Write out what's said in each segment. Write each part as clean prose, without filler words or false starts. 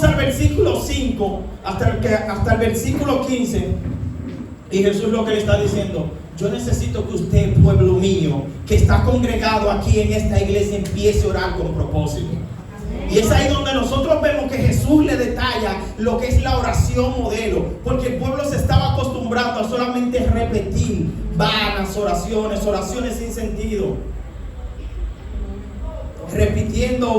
Al versículo 5 hasta el versículo 15, y Jesús lo que le está diciendo: yo necesito que usted, pueblo mío, que está congregado aquí en esta iglesia, empiece a orar con propósito. Y es ahí donde nosotros vemos que Jesús le detalla lo que es la oración modelo, porque el pueblo se estaba acostumbrando a solamente repetir vanas oraciones sin sentido, repitiendo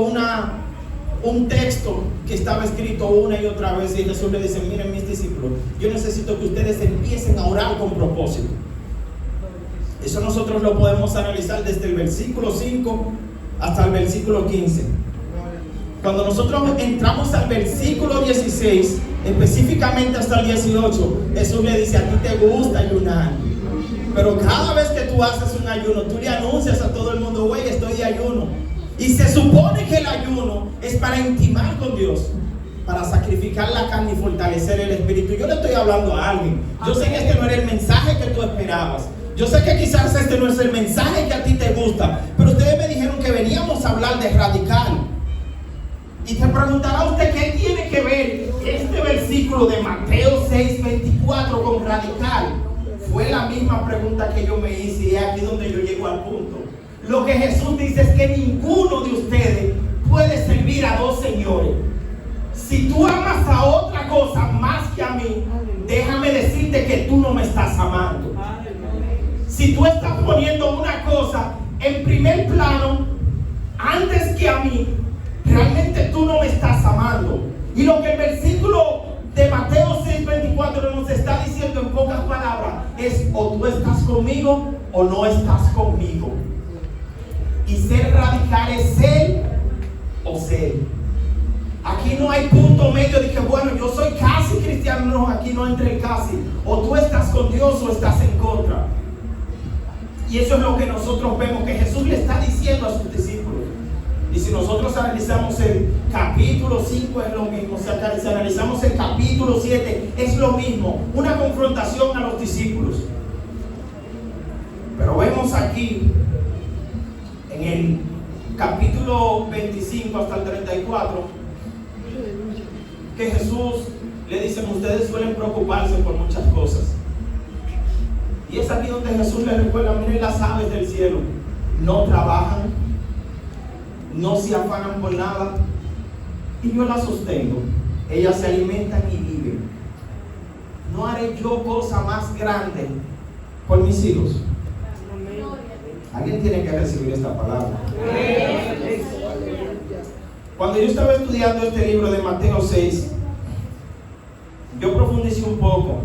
un texto que estaba escrito una y otra vez. Y Jesús le dice: miren, mis discípulos, yo necesito que ustedes empiecen a orar con propósito. Eso nosotros lo podemos analizar desde el versículo 5 hasta el versículo 15. Cuando nosotros entramos al versículo 16, específicamente hasta el 18, Jesús le dice: a ti te gusta ayunar, pero cada vez que tú haces un ayuno, tú le anuncias a todo el mundo: güey, estoy de ayuno. Y se supone que el ayuno es para intimar con Dios, para sacrificar la carne y fortalecer el espíritu. Yo le estoy hablando a alguien. Yo sé que este no era el mensaje que tú esperabas. Yo sé que quizás este no es el mensaje que a ti te gusta, pero ustedes me dijeron que veníamos a hablar de radical. Y te preguntará usted: ¿qué tiene que ver este versículo de Mateo 6:24 con radical? Fue la misma pregunta que yo me hice, y es aquí donde yo llego al punto. Lo que Jesús dice es que ninguno de ustedes puede servir a dos señores. Si tú amas a otra cosa más que a mí, déjame decirte que tú no me estás amando. Si tú estás poniendo una cosa en primer plano antes que a mí, realmente tú no me estás amando. Y lo que el versículo de Mateo 6:24 nos está diciendo en pocas palabras es: o tú estás conmigo o no estás conmigo. Y ser radical es ser o ser. Aquí no hay punto medio de que, bueno, yo soy casi cristiano. No, aquí no entra el casi. O tú estás con Dios o estás en contra. Y eso es lo que nosotros vemos que Jesús le está diciendo a sus discípulos. Y si nosotros analizamos el capítulo 5 es lo mismo, si analizamos el capítulo 7 es lo mismo, una confrontación a los discípulos. Pero vemos aquí en el capítulo 25 hasta el 34 que Jesús le dice: ustedes suelen preocuparse por muchas cosas. Y es aquí donde Jesús les recuerda: miren las aves del cielo, no trabajan, no se afanan por nada, y yo las sostengo. Ellas se alimentan y viven. ¿No haré yo cosa más grande por mis hijos? Alguien tiene que recibir esta palabra. Cuando yo estaba estudiando este libro de Mateo 6, yo profundicé un poco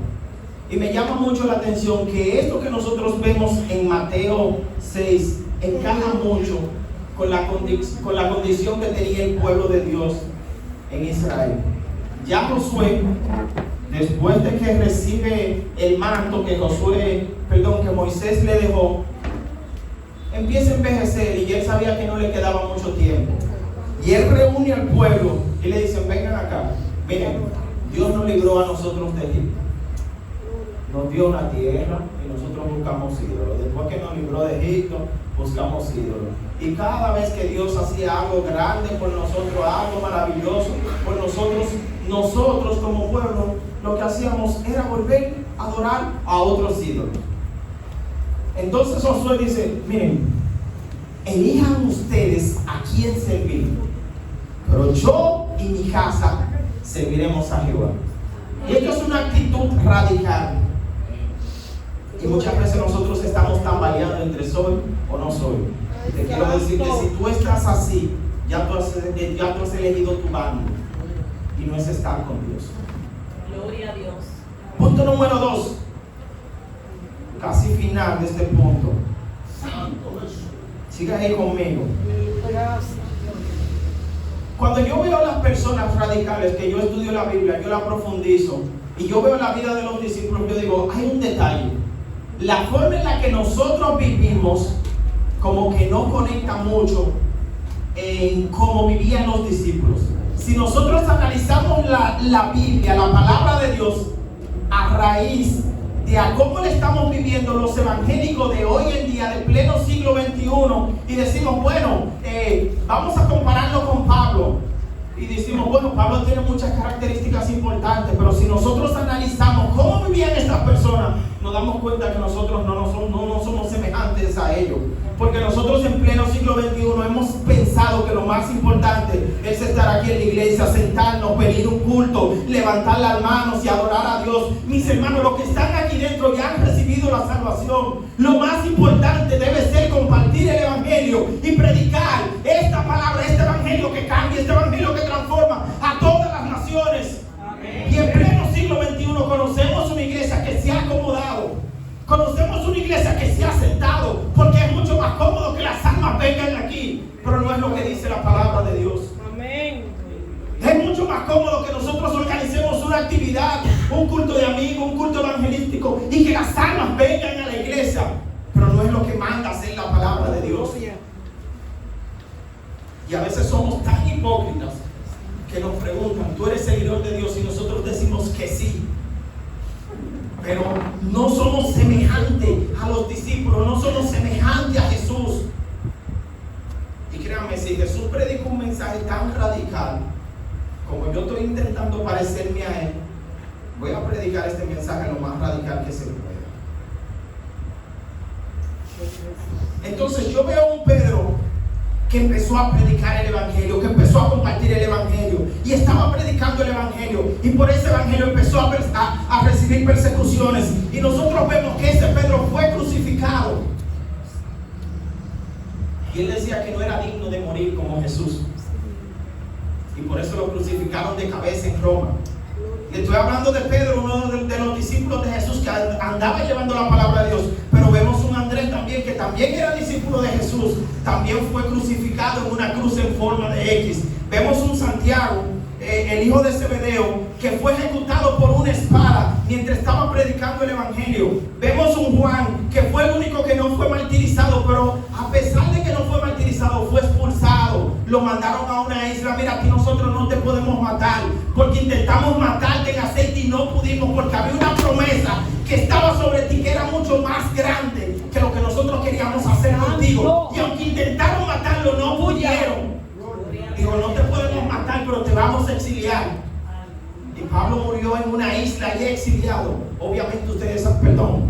y me llama mucho la atención que esto que nosotros vemos en Mateo 6 encaja mucho con la condición que tenía el pueblo de Dios en Israel. Ya Josué, después de que recibe el manto que Moisés le dejó, empieza a envejecer y él sabía que no le quedaba mucho tiempo. Y él reúne al pueblo y le dice: vengan acá, miren, Dios nos libró a nosotros de Egipto, nos dio una tierra y nosotros buscamos ídolos. Después que nos libró de Egipto, buscamos ídolos. Y cada vez que Dios hacía algo grande por nosotros, algo maravilloso por nosotros como pueblo, lo que hacíamos era volver a adorar a otros ídolos. Entonces Josué dice: miren, elijan ustedes a quién servir, pero yo y mi casa serviremos a Jehová. Y esto es una actitud radical. Y muchas veces nosotros estamos tambaleando entre soy o no soy. Te quiero decir que si tú estás así, ya tú has elegido tu bando y no es estar con Dios. Gloria a Dios. Punto número 2, casi final de este punto. Siga ahí conmigo. Cuando yo veo a las personas radicales, que yo estudio la Biblia, yo la profundizo y yo veo la vida de los discípulos, yo digo: hay un detalle. La forma en la que nosotros vivimos como que no conecta mucho en cómo vivían los discípulos. Si nosotros analizamos la Biblia, la palabra de Dios, a raíz de a cómo le estamos viviendo los evangélicos de hoy en día, de pleno siglo XXI, y decimos: bueno, vamos a compararlo con Pablo. Y decimos, bueno, Pablo tiene muchas características importantes, pero si nosotros analizamos cómo vivían estas personas, nos damos cuenta que nosotros no somos semejantes a ellos. Porque nosotros en pleno siglo XXI hemos pensado que lo más importante es estar aquí en la iglesia, sentarnos, pedir un culto, levantar las manos y adorar a Dios. Mis hermanos, los que están aquí dentro ya han recibido la salvación. Lo más importante debe ser compartir el evangelio y predicar esta palabra, este evangelio que cambia, este evangelio que transforma a todas las naciones. Amén. Y en pleno siglo XXI conocemos una iglesia que se ha acomodado. Conocemos una iglesia que se ha sentado porque es mucho más cómodo que las almas vengan aquí, pero no es lo que dice la palabra de Dios. Amén. Es mucho más cómodo que nosotros organicemos una actividad, un culto de amigos, un culto evangelístico y que las almas vengan a la iglesia, pero no es lo que manda hacer la palabra de Dios. Y a veces somos tan hipócritas que nos preguntan, ¿tú eres seguidor de Dios? Y nosotros decimos que sí. Pero no somos semejantes a los discípulos, no somos semejantes a Jesús. Y créanme, si Jesús predicó un mensaje tan radical, como yo estoy intentando parecerme a Él, voy a predicar este mensaje lo más radical que se pueda. Entonces yo veo a un Pedro que empezó a predicar el evangelio, que empezó a compartir el evangelio y estaba predicando el evangelio, y por ese evangelio empezó a recibir persecuciones, y nosotros vemos que ese Pedro fue crucificado y él decía que no era digno de morir como Jesús, y por eso lo crucificaron de cabeza en Roma. Y estoy hablando de Pedro, uno de los discípulos de Jesús que andaba llevando la palabra de Dios. Pero vemos un Andrés también, que también era discípulo de Jesús, también fue crucificado en una cruz en forma de X. Vemos un Santiago, el hijo de Zebedeo, que fue ejecutado por una espada mientras estaba predicando el evangelio. Vemos un Juan, que fue el único que no fue martirizado, pero a pesar de que no fue martirizado, fue expulsado. Lo mandaron a una isla. Mira, aquí nosotros no te podemos matar, porque intentamos matarte en aceite y no pudimos, porque había una promesa que estaba sobre ti que era mucho más grande que lo que nosotros queríamos hacer contigo. Y aunque intentaron matarlo, no pudieron. Digo, no te podemos matar, pero te vamos a exiliar. Y Pablo murió en una isla y exiliado. Obviamente ustedes saben, perdón.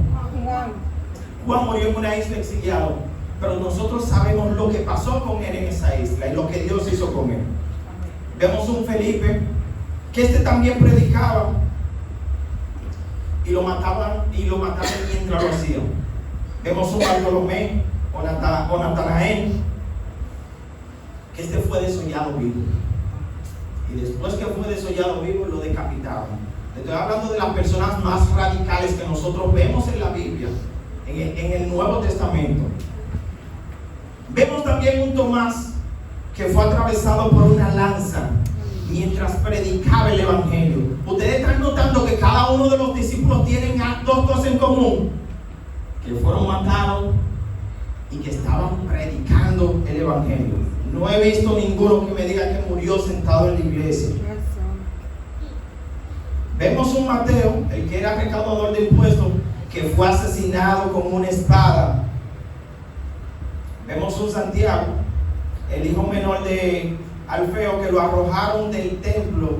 Juan murió en una isla exiliado. Pero nosotros sabemos lo que pasó con él en esa isla y lo que Dios hizo con él. Vemos un Felipe, que también predicaba, y lo mataban mientras lo hacían. Vemos un Bartolomé o Natanael, que fue desollado vivo. Y después que fue desollado vivo, lo decapitaron. Estoy hablando de las personas más radicales que nosotros vemos en la Biblia, en el Nuevo Testamento. Vemos también un Tomás que fue atravesado por una lanza mientras predicaba el evangelio. Ustedes están notando que cada uno de los discípulos tienen dos cosas en común: que fueron matados y que estaban predicando el evangelio. No he visto ninguno que me diga que murió sentado en la iglesia. Vemos un Mateo, el que era recaudador de impuestos, que fue asesinado con una espada. Vemos un Santiago, el hijo menor de Alfeo, que lo arrojaron del templo,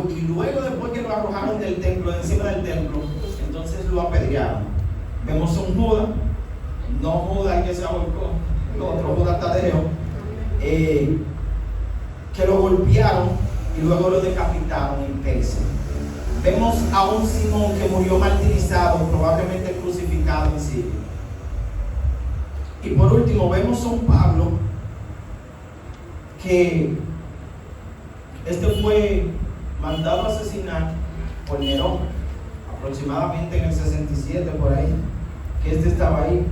y luego después que lo arrojaron del templo, de encima del templo, entonces lo apedrearon. Vemos un Judas, no Judas el que se ahorcó, el otro Judas Tadeo, que lo golpearon y luego lo decapitaron en Persia. Vemos a un Simón que murió martirizado, probablemente crucificado en Siria. Y por último vemos a un Pablo que fue mandado a asesinar por Nerón, aproximadamente en el 67 por ahí, que estaba ahí.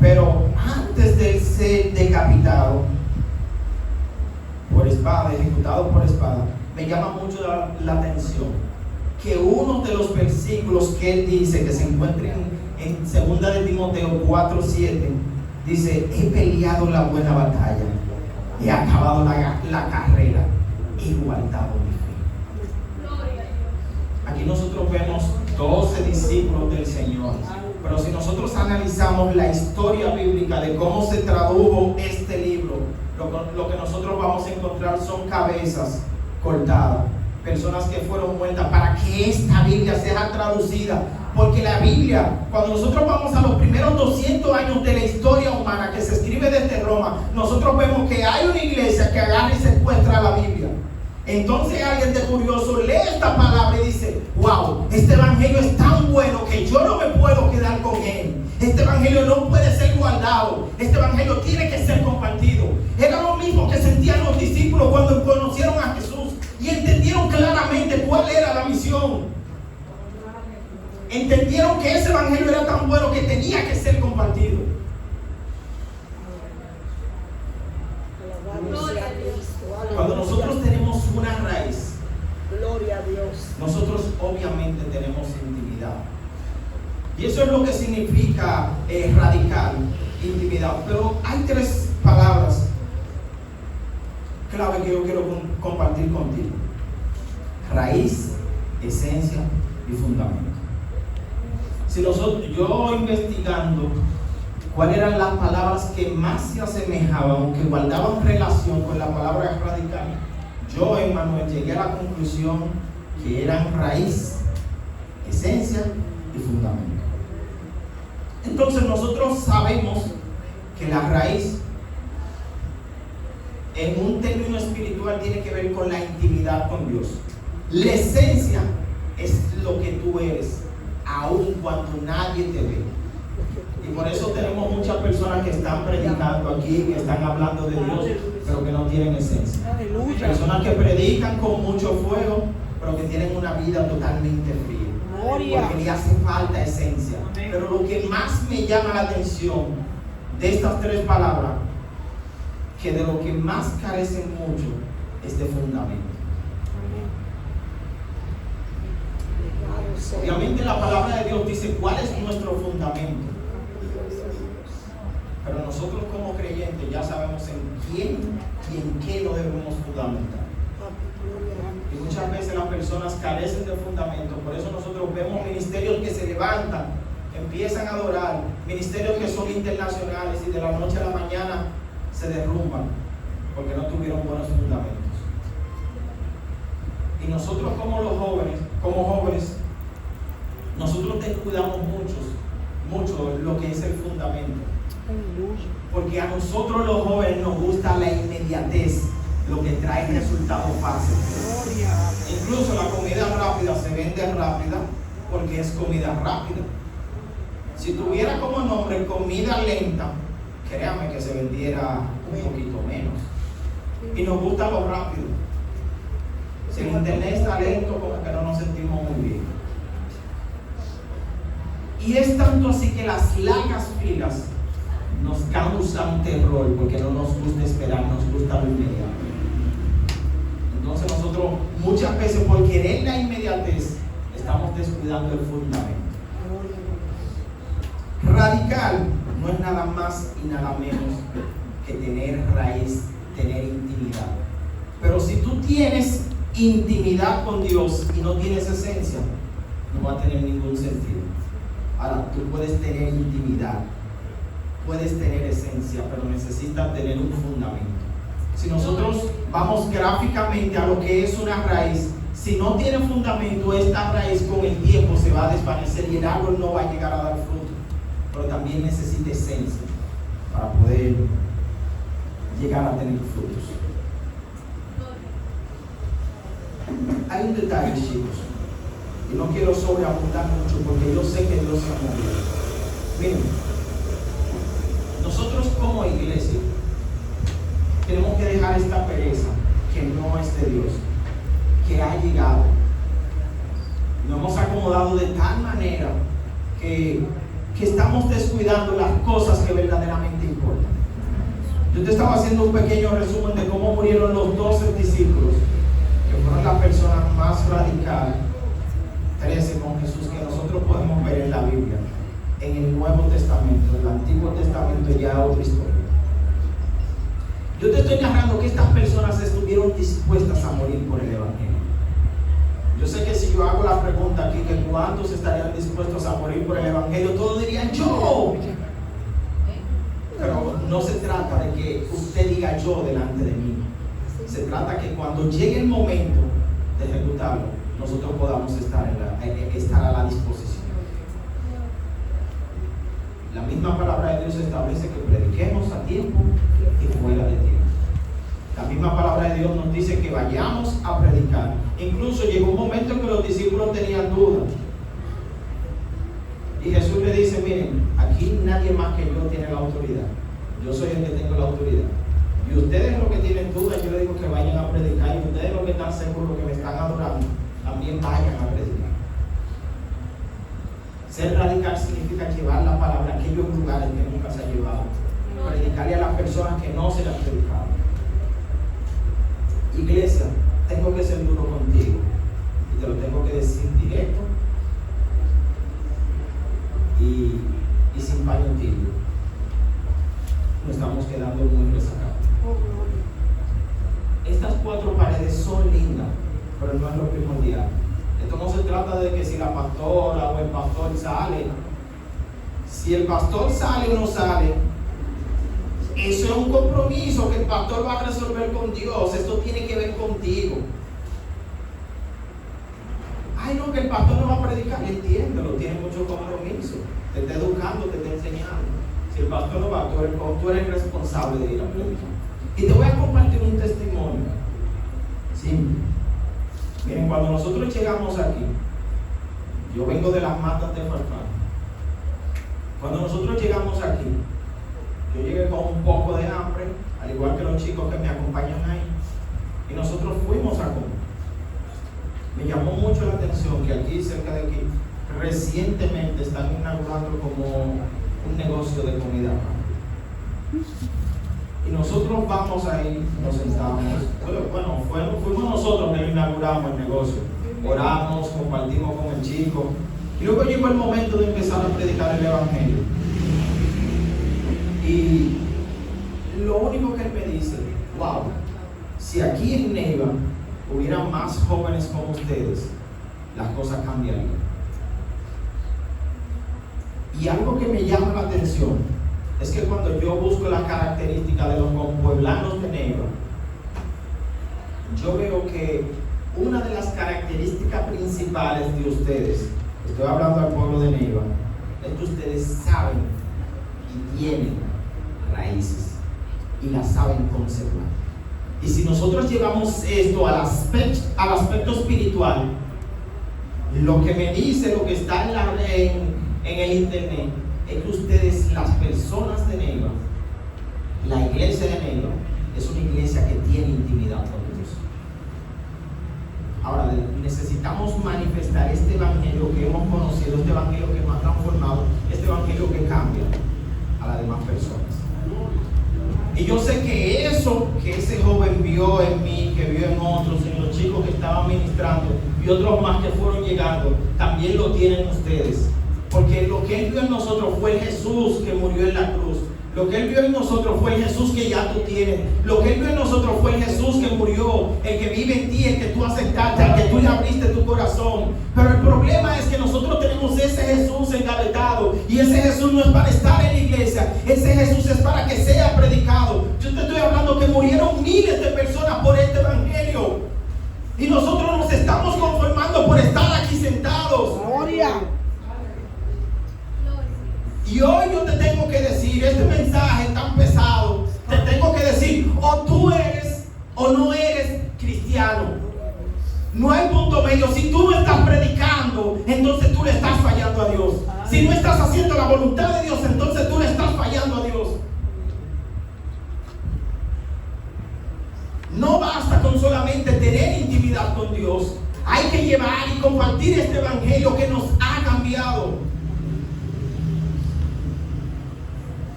Pero antes de ser decapitado por espada, ejecutado por espada, me llama mucho la atención que uno de los versículos que él dice, que se encuentra en 2 de Timoteo 4:7, dice: he peleado la buena batalla, he acabado la carrera, he guardado mi fe. Aquí nosotros vemos 12 discípulos del Señor, pero si nosotros analizamos la historia bíblica de cómo se tradujo este libro, lo que nosotros vamos a encontrar son cabezas cortadas, personas que fueron muertas para que esta Biblia sea traducida. Porque la Biblia, cuando nosotros vamos a los primeros 200 años de la historia humana que se escribe desde Roma, nosotros vemos que hay una iglesia que agarra y secuestra la Biblia. Entonces alguien de curioso lee esta palabra y dice: wow, este evangelio es tan bueno que yo no me puedo quedar con él. Este evangelio no puede ser guardado. Este evangelio tiene que ser compartido. Era lo mismo que sentían los discípulos cuando conocieron a Jesús y entendieron claramente cuál era la misión. Entendieron que ese evangelio era tan bueno que tenía que ser compartido. Cuando nosotros tenemos una raíz, gloria a Dios, nosotros obviamente tenemos intimidad. Y eso es lo que significa radical, intimidad. Pero hay tres palabras clave que yo quiero compartir contigo: raíz, esencia y fundamento. Si yo investigando cuáles eran las palabras que más se asemejaban, que guardaban relación con la palabra radical, yo, Emmanuel, llegué a la conclusión que eran raíz, esencia y fundamento. Entonces nosotros sabemos que la raíz, en un término espiritual, tiene que ver con la intimidad con Dios. La esencia es lo que tú eres, aun cuando nadie te ve. Y por eso tenemos muchas personas que están predicando aquí, que están hablando de Dios, pero que no tienen esencia. Personas que predican con mucho fuego, pero que tienen una vida totalmente fría, porque le hace falta esencia. Pero lo que más me llama la atención de estas tres palabras, que de lo que más carecen mucho, es de fundamento. Obviamente la palabra de Dios dice cuál es nuestro fundamento, pero nosotros como creyentes ya sabemos en quién y en qué lo debemos fundamentar. Y muchas veces las personas carecen de fundamento. Por eso nosotros vemos ministerios que se levantan, empiezan a adorar, ministerios que son internacionales y de la noche a la mañana se derrumban porque no tuvieron buenos fundamentos. Y nosotros como jóvenes, nosotros descuidamos mucho lo que es el fundamento. Porque a nosotros los jóvenes nos gusta la inmediatez, lo que trae resultados fáciles. Incluso la comida rápida se vende rápida porque es comida rápida. Si tuviera como nombre comida lenta, créame que se vendiera un poquito menos. Y nos gusta lo rápido. Si el internet está lento, como que no nos sentimos muy bien. Y es tanto así que las largas filas nos causan terror porque no nos gusta esperar, nos gusta lo inmediato. Entonces nosotros muchas veces por querer la inmediatez estamos descuidando el fundamento. Radical no es nada más y nada menos que tener raíz, tener intimidad. Pero si tú tienes intimidad con Dios y no tienes esencia, no va a tener ningún sentido. Ahora, tú puedes tener intimidad, puedes tener esencia, pero necesitas tener un fundamento. Si nosotros vamos gráficamente a lo que es una raíz, si no tiene fundamento, esta raíz con el tiempo se va a desvanecer y el árbol no va a llegar a dar fruto. Pero también necesita esencia para poder llegar a tener frutos. Hay un detalle, chicos, y no quiero sobreabundar mucho porque yo sé que Dios se ha movido. Miren, nosotros como iglesia tenemos que dejar esta pereza que no es de Dios, que ha llegado. Nos hemos acomodado de tal manera que estamos descuidando las cosas que verdaderamente importan. Yo te estaba haciendo un pequeño resumen de cómo murieron los 12 discípulos, que fueron las personas más radicales, 13 con Jesús, que nosotros podemos ver en la Biblia. En el Nuevo Testamento, en el Antiguo Testamento ya otra historia. Yo te estoy narrando que estas personas estuvieron dispuestas a morir por el Evangelio. Yo sé que si yo hago la pregunta aquí, que ¿cuántos estarían dispuestos a morir por el Evangelio? Todos dirían yo. Pero no se trata de que usted diga yo delante de mí. Se trata que cuando llegue el momento de ejecutarlo, nosotros podamos estar a la disposición. La misma palabra de Dios establece que prediquemos a tiempo y fuera de tiempo. La misma palabra de Dios nos dice que vayamos a predicar. Incluso llegó un momento en que los discípulos tenían dudas. Y Jesús le dice, miren, aquí nadie más que yo tiene la autoridad. Yo soy el que tengo la autoridad. Y ustedes los que tienen dudas, yo les digo que vayan a predicar. Y ustedes los que están seguros que me están adorando, también vayan a predicar. Ser radical significa llevar la palabra a aquellos lugares que nunca se ha llevado. Predicarle a las personas que no se le han predicado. Iglesia, tengo que ser duro contigo. Y te lo tengo que decir directo y sin paño tibio. Nos estamos quedando muy rezagados. Estas 4 paredes son lindas, pero no es lo primordial. Esto no se trata de que si la pastora o el pastor sale. Si el pastor sale o no sale, eso es un compromiso que el pastor va a resolver con Dios. Esto tiene que ver contigo. Ay, no, que el pastor no va a predicar. Entiéndelo, tiene mucho compromiso. Te está educando, te está enseñando. Si el pastor no va, tú eres responsable de ir a predicar. Y te voy a compartir un testimonio simple. Miren, cuando nosotros llegamos aquí, yo vengo de las matas de Farfán. Cuando nosotros llegamos aquí, yo llegué con un poco de hambre, al igual que los chicos que me acompañan ahí, y nosotros fuimos a comer. Me llamó mucho la atención que aquí, cerca de aquí, recientemente están inaugurando como un negocio de comida. Y nosotros vamos ahí, nos sentamos. Bueno, fuimos nosotros que inauguramos el negocio. Oramos, compartimos con el chico. Y luego llegó el momento de empezar a predicar el evangelio. Y lo único que él me dice, wow, si aquí en Neiva hubiera más jóvenes como ustedes, las cosas cambiarían. Y algo que me llama la atención es que cuando yo busco las características de los pueblanos de Neiva, yo veo que una de las características principales de ustedes, estoy hablando al pueblo de Neiva, es que ustedes saben y tienen raíces y las saben conservar. Y si nosotros llevamos esto al aspecto espiritual, lo que me dice, lo que está en el internet, es que ustedes, las personas de Neiva, la iglesia de Neiva, es una iglesia que tiene intimidad con Dios. Ahora, necesitamos manifestar este evangelio que hemos conocido, este evangelio que nos ha transformado, este evangelio que cambia a las demás personas. Y yo sé que eso que ese joven vio en mí, que vio en otros, en los chicos que estaban ministrando y otros más que fueron llegando, también lo tienen ustedes. Porque lo que él vio en nosotros fue el Jesús que murió en la cruz. Lo que él vio en nosotros fue el Jesús que ya tú tienes. Lo que él vio en nosotros fue el Jesús que murió, el que vive en ti, el que tú aceptaste, el que tú le abriste tu corazón. Pero el problema es que nosotros tenemos ese Jesús engavetado. Y ese Jesús no es para estar en la iglesia. Ese Jesús es para que sea predicado. Yo te estoy hablando que murieron miles de personas por este evangelio. Y nosotros nos estamos conformando por estar aquí sentados. Gloria. Y hoy yo te tengo que decir, este mensaje tan pesado, te tengo que decir, o tú eres o no eres cristiano. No hay punto medio. Si tú no estás predicando, entonces tú le estás fallando a Dios. Si no estás haciendo la voluntad de Dios, entonces tú le estás fallando a Dios. No basta con solamente tener intimidad con Dios. Hay que llevar y compartir este evangelio que nos ha cambiado.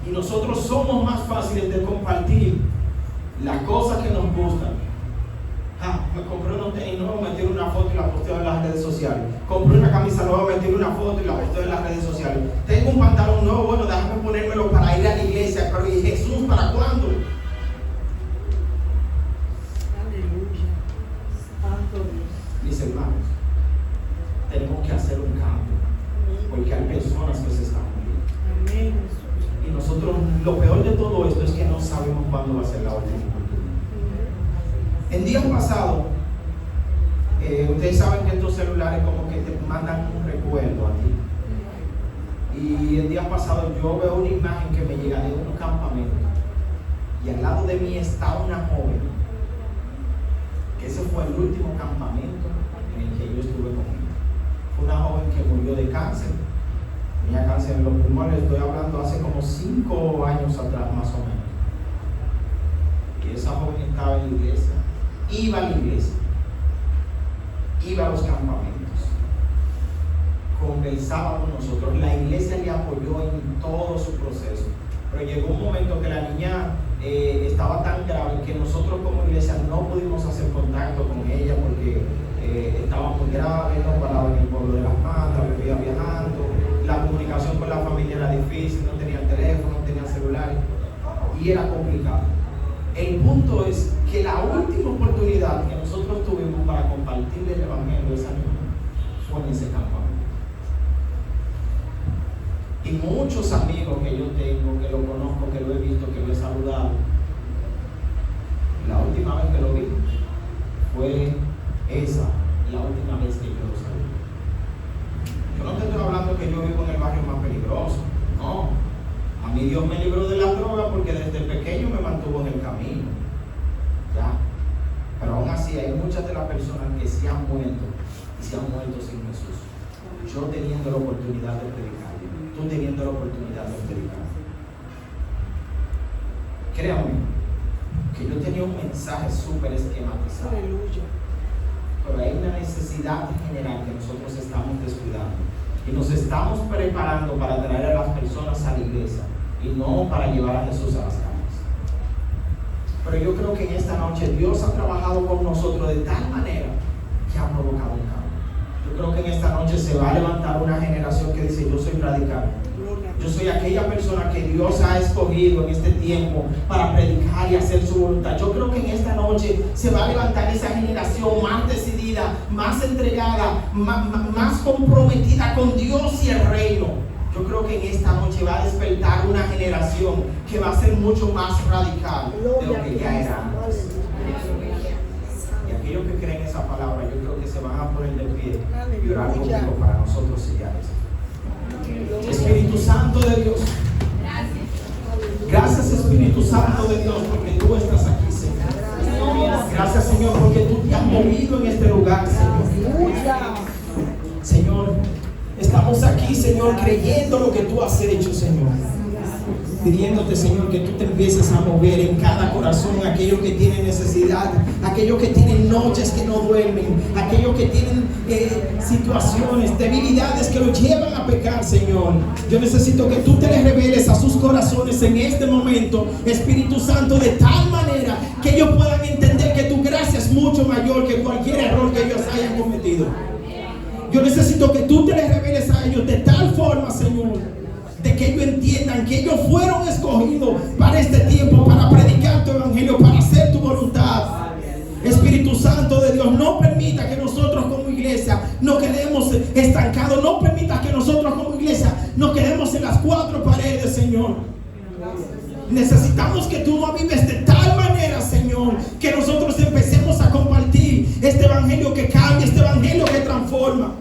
Y nosotros somos más fáciles de compartir las cosas que nos gustan. Me compré unos tenis nuevos, metí una foto y la posteo en las redes sociales. Compré una camisa nueva, metí una foto y la posteo en las redes sociales. Tengo un pantalón nuevo, bueno, déjame ponérmelo para ir a la iglesia. Pero ¿y Jesús para cuándo? Aleluya. Santo Dios. Mis hermanos, tenemos que hacer un cambio, porque hay personas que se están muriendo. Amén. Y nosotros lo peor de todo esto es que no sabemos cuándo va a ser la última oportunidad. En días pasados, ustedes saben que estos celulares como que te mandan un recuerdo a ti. Y el día pasado yo veo una imagen que me llega de un campamento y al lado de mí está una joven, que ese fue el último campamento en el que yo estuve con ella. Fue una joven que murió de cáncer, tenía cáncer en los pulmones, estoy hablando hace como 5 años atrás más o menos. Y esa joven estaba en la iglesia, iba a la iglesia, iba a los campamentos, conversaba con nosotros, la iglesia le apoyó en todo su proceso, pero llegó un momento que la niña estaba tan grave que nosotros como iglesia no pudimos hacer contacto con ella porque estaba muy grave, no paraba en el pueblo de Las Matas, vivía viajando, la comunicación con la familia era difícil, no tenía teléfono, no tenía celular y era complicado. El punto es que la última oportunidad que nosotros tuvimos para compartir el evangelio de esa niña fue en ese campamento. Y muchos amigos que yo tengo, que lo conozco, que lo he visto, que lo he saludado, la última vez que lo vi fue esa, la última vez que yo lo saludé. Yo no te estoy hablando que yo vivo en el barrio más peligroso, no. A mí Dios me libró de la droga porque desde pequeño me mantuvo en el camino, ya. Pero aún así hay muchas de las personas que se han muerto y se han muerto sin Jesús. Yo teniendo la oportunidad de predicar, tú teniendo la oportunidad de predicar. Créanme que yo tenía un mensaje súper esquematizado. Aleluya. Pero hay una necesidad general que nosotros estamos descuidando y nos estamos preparando para traer a las personas a la iglesia y no para llevar a Jesús a las calles. Pero yo creo que en esta noche Dios ha trabajado con nosotros de tal manera que ha provocado un cambio. Yo creo que en esta noche se va a levantar una generación que dice: yo soy radical. Yo soy aquella persona que Dios ha escogido en este tiempo para predicar y hacer su voluntad. Yo creo que en esta noche se va a levantar esa generación más decidida, más entregada, más comprometida con Dios y el reino. Yo creo que en esta noche va a despertar una generación que va a ser mucho más radical de lo que ya era antes. Y aquellos que creen esa palabra, yo creo que se van a poner de pie y orar conmigo para nosotros sellar eso. Espíritu Santo de Dios, gracias Espíritu Santo de Dios porque tú estás aquí, Señor. Gracias, Señor, porque tú te has movido en este lugar, Señor. Señor, estamos aquí, Señor, creyendo lo que tú has hecho, Señor. Pidiéndote, Señor, que tú te empieces a mover en cada corazón, aquellos que tienen necesidad, aquellos que tienen noches que no duermen, aquellos que tienen situaciones, debilidades que los llevan a pecar, Señor. Yo necesito que tú te les reveles a sus corazones en este momento, Espíritu Santo, de tal manera que ellos puedan entender que tu gracia es mucho mayor que cualquier error que ellos hayan cometido. Yo necesito que tú te les reveles a ellos de tal forma, Señor, de que ellos entiendan que ellos fueron escogidos para este tiempo, para predicar tu evangelio, para hacer tu voluntad. Espíritu Santo de Dios, no permita que nosotros como iglesia nos quedemos estancados. No permita que nosotros como iglesia nos quedemos en las cuatro paredes, Señor. Necesitamos que tú nos avives de tal manera, Señor, que nosotros empecemos a compartir este evangelio que cambia, este evangelio que transforma.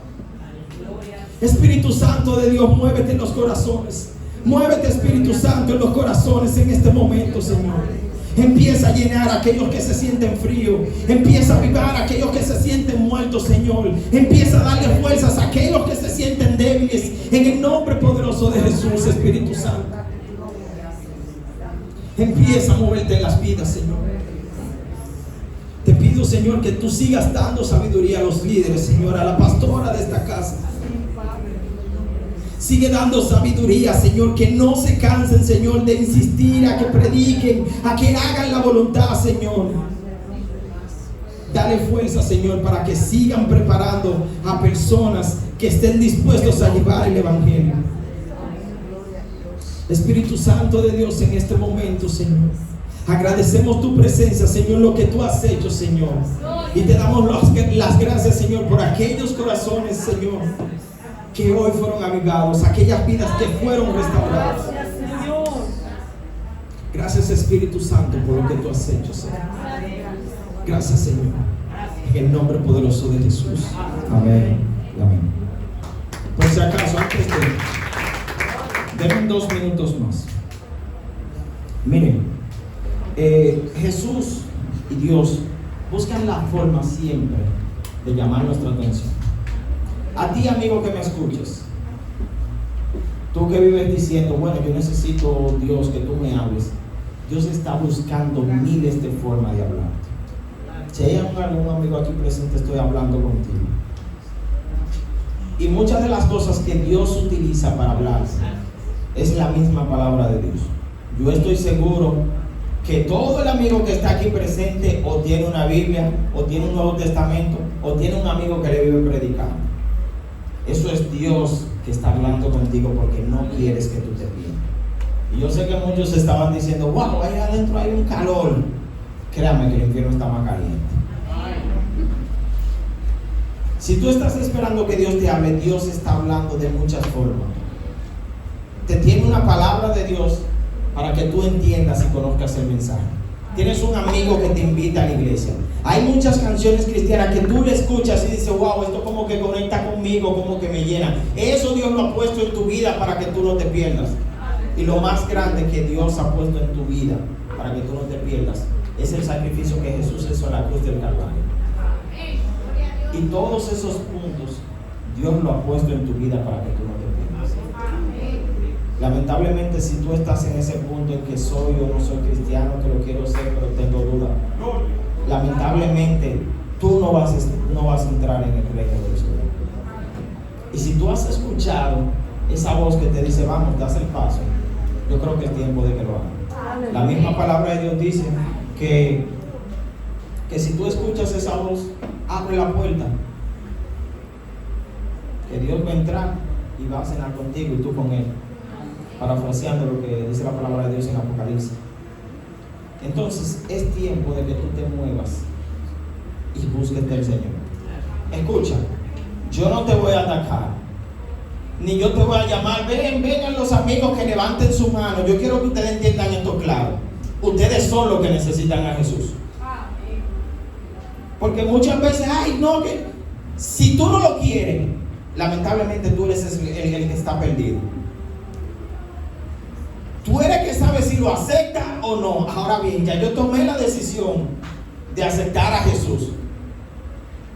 Espíritu Santo de Dios, muévete en los corazones. Muévete, Espíritu Santo, en los corazones en este momento, Señor. Empieza a llenar a aquellos que se sienten fríos. Empieza a avivar a aquellos que se sienten muertos, Señor. Empieza a darle fuerzas a aquellos que se sienten débiles. En el nombre poderoso de Jesús, Espíritu Santo. Empieza a moverte en las vidas, Señor. Te pido, Señor, que tú sigas dando sabiduría a los líderes, Señor, a la pastora de esta casa. Sigue dando sabiduría, Señor, que no se cansen, Señor, de insistir a que prediquen, a que hagan la voluntad, Señor. Dale fuerza, Señor, para que sigan preparando a personas que estén dispuestos a llevar el evangelio. Espíritu Santo de Dios, en este momento, Señor, agradecemos tu presencia, Señor, lo que tú has hecho, Señor. Y te damos las gracias, Señor, por aquellos corazones, Señor, que hoy fueron avivados, aquellas vidas que fueron restauradas. Gracias, Espíritu Santo, por lo que tú has hecho, Señor. Gracias, Señor. En el nombre poderoso de Jesús. Amén y amén. Por si acaso, antes denme 2 minutos más. Miren, Jesús y Dios buscan la forma siempre de llamar nuestra atención. A ti, amigo que me escuches, tú que vives diciendo, bueno, yo necesito, Dios, que tú me hables. Dios está buscando miles de formas de hablar. Si hay algún amigo aquí presente, estoy hablando contigo. Y muchas de las cosas que Dios utiliza para hablar es la misma palabra de Dios. Yo estoy seguro que todo el amigo que está aquí presente o tiene una Biblia, o tiene un Nuevo Testamento, o tiene un amigo que le vive predicando. Eso es Dios que está hablando contigo porque no quieres que tú te pierdas. Y yo sé que muchos estaban diciendo, wow, ahí adentro hay un calor. Créame que el infierno está más caliente. Si tú estás esperando que Dios te hable, Dios está hablando de muchas formas. Te tiene una palabra de Dios para que tú entiendas y conozcas el mensaje. Tienes un amigo que te invita a la iglesia. Hay muchas canciones cristianas que tú le escuchas y dices, wow, esto como que conecta conmigo, como que me llena. Eso Dios lo ha puesto en tu vida para que tú no te pierdas. Y lo más grande que Dios ha puesto en tu vida para que tú no te pierdas es el sacrificio que Jesús hizo en la cruz del Calvario. Y todos esos puntos Dios lo ha puesto en tu vida para que tú no te pierdas. Lamentablemente, si tú estás en ese punto en que soy o no soy cristiano, que lo quiero ser pero tengo duda, lamentablemente tú no vas a entrar en el reino de Dios. Y si tú has escuchado esa voz que te dice, vamos, das el paso, yo creo que es tiempo de que lo hagas. La misma palabra de Dios dice que si tú escuchas esa voz, abre la puerta, que Dios va a entrar y va a cenar contigo y tú con Él, parafraseando lo que dice la palabra de Dios en Apocalipsis. Entonces es tiempo de que tú te muevas y busques del Señor. Escucha, yo no te voy a atacar, ni yo te voy a llamar, vengan los amigos que levanten su mano. Yo quiero que ustedes entiendan esto claro. Ustedes son los que necesitan a Jesús. Porque muchas veces, ay, no, que si tú no lo quieres, lamentablemente tú eres el que está perdido. Tú eres que sabe si lo acepta o no. Ahora bien, ya yo tomé la decisión de aceptar a Jesús.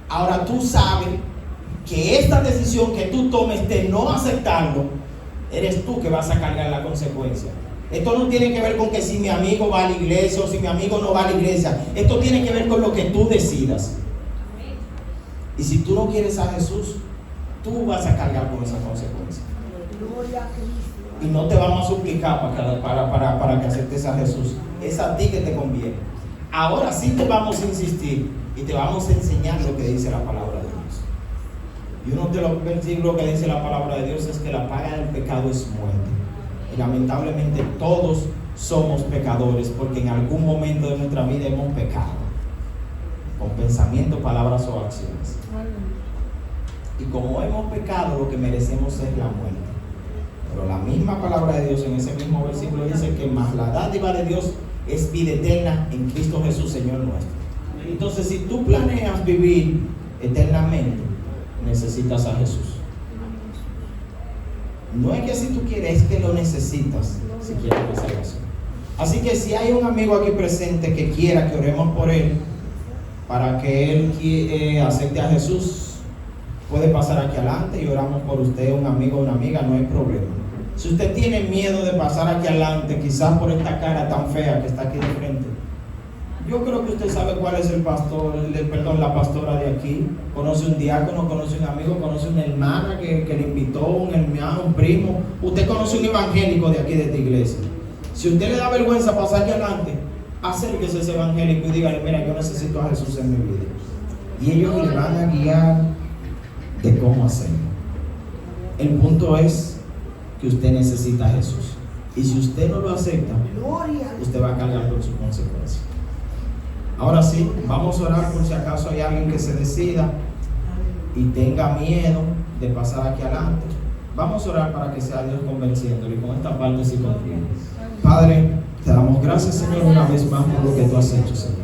Ahora tú sabes que esta decisión que tú tomes de no aceptarlo, eres tú que vas a cargar la consecuencia. Esto no tiene que ver con que si mi amigo va a la iglesia o si mi amigo no va a la iglesia. Esto tiene que ver con lo que tú decidas. Y si tú no quieres a Jesús, tú vas a cargar con esa consecuencia. Y no te vamos a suplicar para que aceptes a Jesús. Es a ti que te conviene. Ahora sí te vamos a insistir y te vamos a enseñar lo que dice la palabra de Dios. Y uno de los versículos que dice la palabra de Dios es que la paga del pecado es muerte. Y lamentablemente todos somos pecadores porque en algún momento de nuestra vida hemos pecado con pensamientos, palabras o acciones. Y como hemos pecado, lo que merecemos es la muerte. Pero la misma palabra de Dios en ese mismo versículo dice que más la dádiva de Dios es vida eterna en Cristo Jesús, Señor nuestro. Entonces, si tú planeas vivir eternamente, necesitas a Jesús. No es que si tú quieres, es que lo necesitas si quieres la salvación. Así que si hay un amigo aquí presente que quiera que oremos por él para que él acepte a Jesús, puede pasar aquí adelante y oramos por usted, un amigo o una amiga, no hay problema. Si usted tiene miedo de pasar aquí adelante, quizás por esta cara tan fea que está aquí de frente, yo creo que usted sabe cuál es el pastor, la pastora de aquí. Conoce un diácono, conoce un amigo, conoce una hermana que le invitó, un hermano, un primo. Usted conoce un evangélico de aquí de esta iglesia. Si usted le da vergüenza pasar aquí adelante, acérquese a ese evangélico y dígale, mira, yo necesito a Jesús en mi vida. Y ellos le van a guiar de cómo hacerlo. El punto es que usted necesita a Jesús. Y si usted no lo acepta, usted va a cargar con su consecuencia. Ahora sí, vamos a orar por si acaso hay alguien que se decida y tenga miedo de pasar aquí adelante. Vamos a orar para que sea Dios convenciéndolo y con esta parte sí confío. Padre, Te damos gracias, Señor, una vez más por lo que tú has hecho, Señor.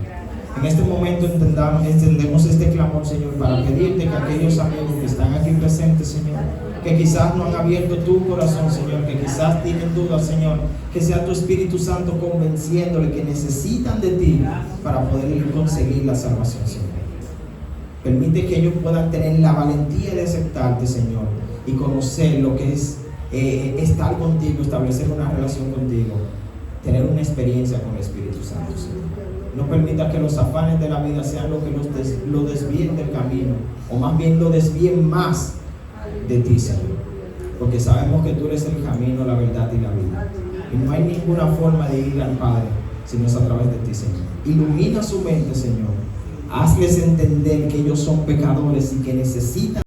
En este momento entendemos este clamor, Señor, para pedirte que aquellos amigos que están aquí presentes, Señor, que quizás no han abierto tu corazón, Señor, que quizás tienen dudas, Señor, que sea tu Espíritu Santo convenciéndole que necesitan de ti para poder conseguir la salvación, Señor. Permite que ellos puedan tener la valentía de aceptarte, Señor, y conocer lo que es estar contigo, establecer una relación contigo, tener una experiencia con el Espíritu Santo, Señor. No permita que los afanes de la vida sean lo que lo desvíen del camino, o más bien lo desvíen más de ti, Señor, porque sabemos que tú eres el camino, la verdad y la vida, y no hay ninguna forma de ir al Padre si no es a través de ti, Señor. Ilumina su mente, Señor. Hazles entender que ellos son pecadores y que necesitan